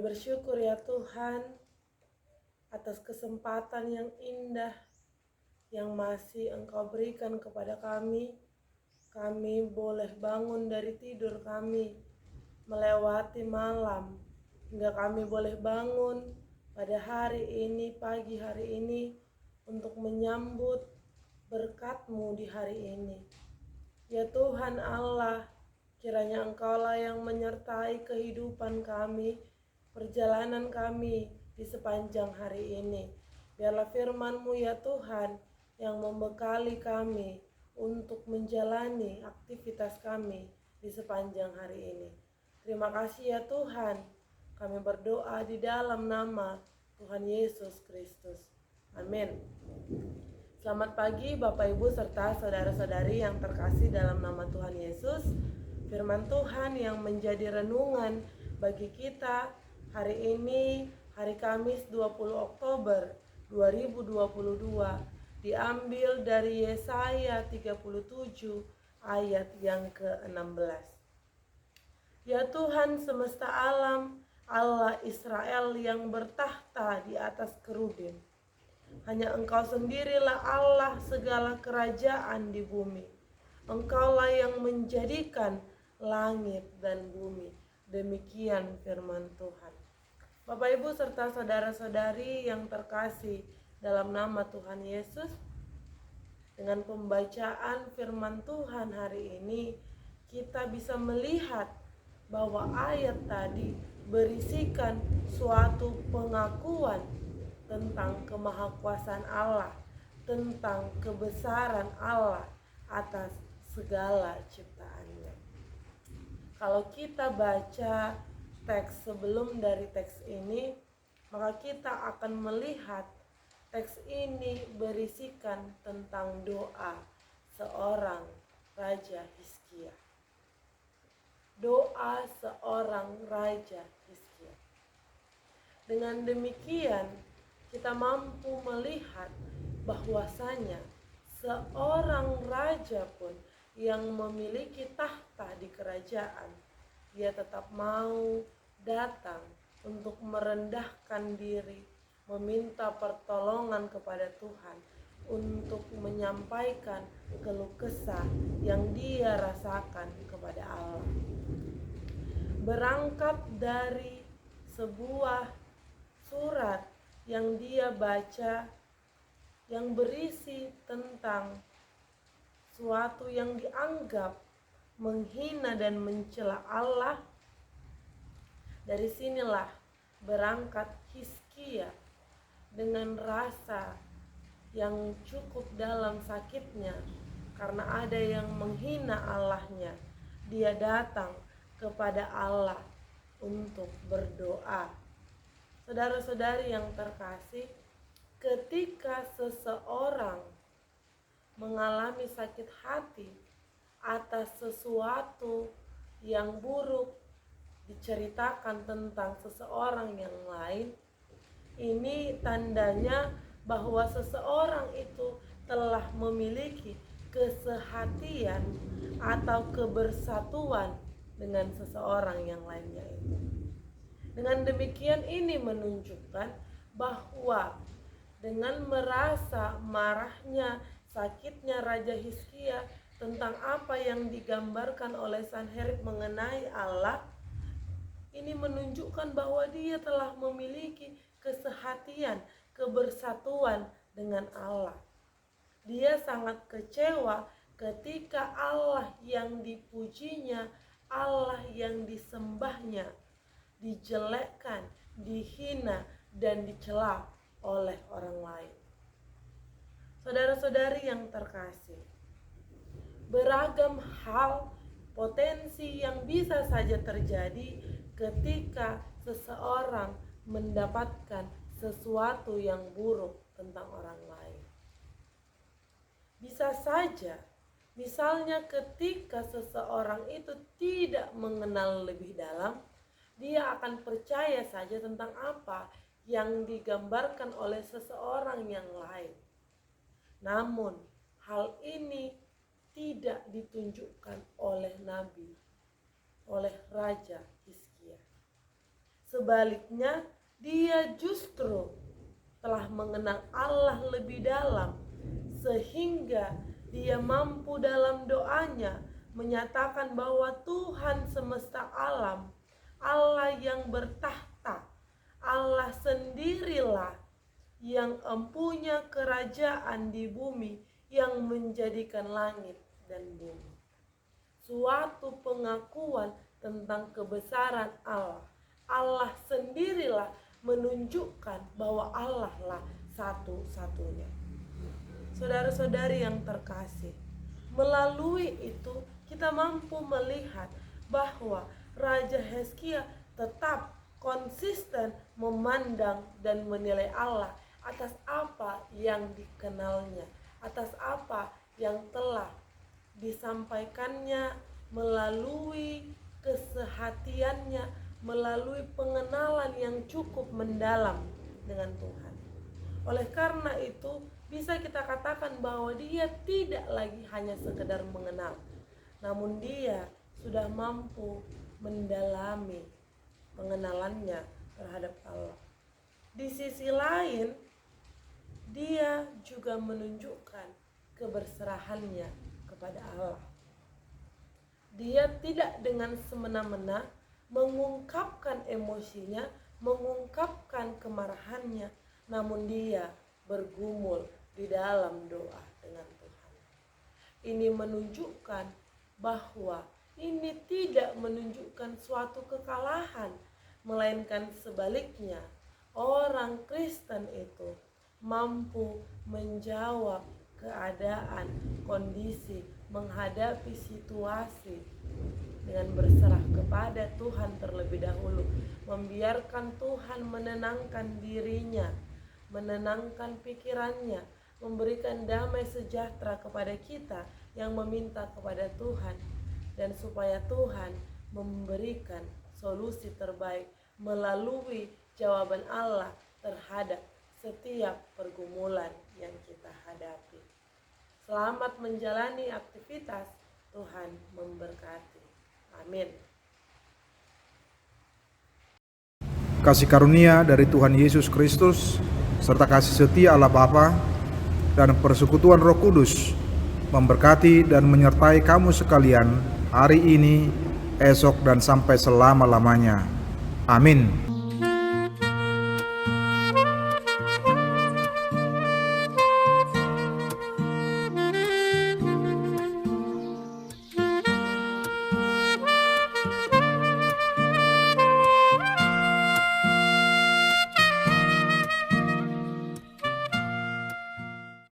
bersyukur ya Tuhan atas kesempatan yang indah yang masih Engkau berikan kepada kami. Kami boleh bangun dari tidur kami, melewati malam, hingga kami boleh bangun pada hari ini, pagi hari ini, untuk menyambut berkat-Mu di hari ini. Ya Tuhan Allah, kiranya Engkaulah yang menyertai kehidupan kami, perjalanan kami di sepanjang hari ini. Biarlah firman-Mu ya Tuhan yang membekali kami untuk menjalani aktivitas kami di sepanjang hari ini. Terima kasih ya Tuhan, kami berdoa di dalam nama Tuhan Yesus Kristus. Amin. Selamat pagi Bapak Ibu serta saudara-saudari yang terkasih dalam nama Tuhan Yesus. Firman Tuhan yang menjadi renungan bagi kita hari ini, hari Kamis 20 Oktober 2022, diambil dari Yesaya 37 ayat yang ke-16. Ya Tuhan semesta alam, Allah Israel yang bertahta di atas kerubim. Hanya Engkau sendirilah Allah segala kerajaan di bumi. Engkaulah yang menjadikan langit dan bumi. Demikian firman Tuhan. Bapak Ibu serta saudara-saudari yang terkasih dalam nama Tuhan Yesus, dengan pembacaan firman Tuhan hari ini, kita bisa melihat bahwa ayat tadi berisikan suatu pengakuan tentang kemahakuasaan Allah, tentang kebesaran Allah atas segala ciptaannya. Kalau kita baca teks sebelum dari teks ini, maka kita akan melihat teks ini berisikan tentang doa seorang Raja Hizkia. Doa seorang Raja Hizkia. Dengan demikian, kita mampu melihat bahwasanya seorang raja pun yang memiliki tahta di kerajaan, dia tetap mau datang untuk merendahkan diri, meminta pertolongan kepada Tuhan, untuk menyampaikan keluh kesah yang dia rasakan kepada Allah. Berangkat dari sebuah surat yang dia baca yang berisi tentang suatu yang dianggap menghina dan mencela Allah. Dari sinilah berangkat Hizkia dengan rasa yang cukup dalam sakitnya karena ada yang menghina Allahnya. Dia datang kepada Allah untuk berdoa. Saudara-saudari yang terkasih, ketika seseorang mengalami sakit hati atas sesuatu yang buruk diceritakan tentang seseorang yang lain, ini tandanya bahwa seseorang itu telah memiliki kesehatian atau kebersatuan dengan seseorang yang lainnya itu. Dengan demikian ini menunjukkan bahwa dengan merasa marahnya, sakitnya Raja Hizkia tentang apa yang digambarkan oleh Sanherib mengenai Allah, ini menunjukkan bahwa dia telah memiliki kesehatian, kebersatuan dengan Allah. Dia sangat kecewa ketika Allah yang dipujinya, Allah yang disembahnya, dijelekkan, dihina, dan dicela oleh orang lain. Saudara-saudari yang terkasih, beragam hal potensi yang bisa saja terjadi ketika seseorang mendapatkan sesuatu yang buruk tentang orang lain. Bisa saja, misalnya ketika seseorang itu tidak mengenal lebih dalam, dia akan percaya saja tentang apa yang digambarkan oleh seseorang yang lain. Namun, hal ini tidak ditunjukkan oleh Nabi, oleh Raja Hizkia. Sebaliknya, dia justru telah mengenal Allah lebih dalam, sehingga dia mampu dalam doanya menyatakan bahwa Tuhan semesta alam, Allah yang bertahta, Allah sendirilah yang empunya kerajaan di bumi, yang menjadikan langit dan bumi. Suatu pengakuan tentang kebesaran Allah. Allah sendirilah menunjukkan bahwa Allah lah satu-satunya. Saudara-saudari yang terkasih, melalui itu kita mampu melihat bahwa Raja Hizkia tetap konsisten memandang dan menilai Allah atas apa yang dikenalnya, atas apa yang telah disampaikannya melalui kesehatiannya, melalui pengenalan yang cukup mendalam dengan Tuhan. Oleh karena itu, bisa kita katakan bahwa dia tidak lagi hanya sekedar mengenal, namun dia sudah mampu mendalami pengenalannya terhadap Allah. Di sisi lain, dia juga menunjukkan keberserahannya kepada Allah. Dia tidak dengan semena-mena mengungkapkan emosinya, mengungkapkan kemarahannya, namun dia bergumul di dalam doa dengan Tuhan. Ini menunjukkan bahwa ini tidak menunjukkan suatu kekalahan, melainkan sebaliknya, orang Kristen itu mampu menjawab keadaan, kondisi, menghadapi situasi dengan berserah kepada Tuhan terlebih dahulu, membiarkan Tuhan menenangkan dirinya, menenangkan pikirannya, memberikan damai sejahtera kepada kita yang meminta kepada Tuhan, dan supaya Tuhan memberikan solusi terbaik melalui jawaban Allah terhadap setiap pergumulan yang kita hadapi. Selamat menjalani aktivitas, Tuhan memberkati. Amin. Kasih karunia dari Tuhan Yesus Kristus serta kasih setia Allah Bapa dan persekutuan Roh Kudus memberkati dan menyertai kamu sekalian hari ini, esok, dan sampai selama-lamanya. Amin.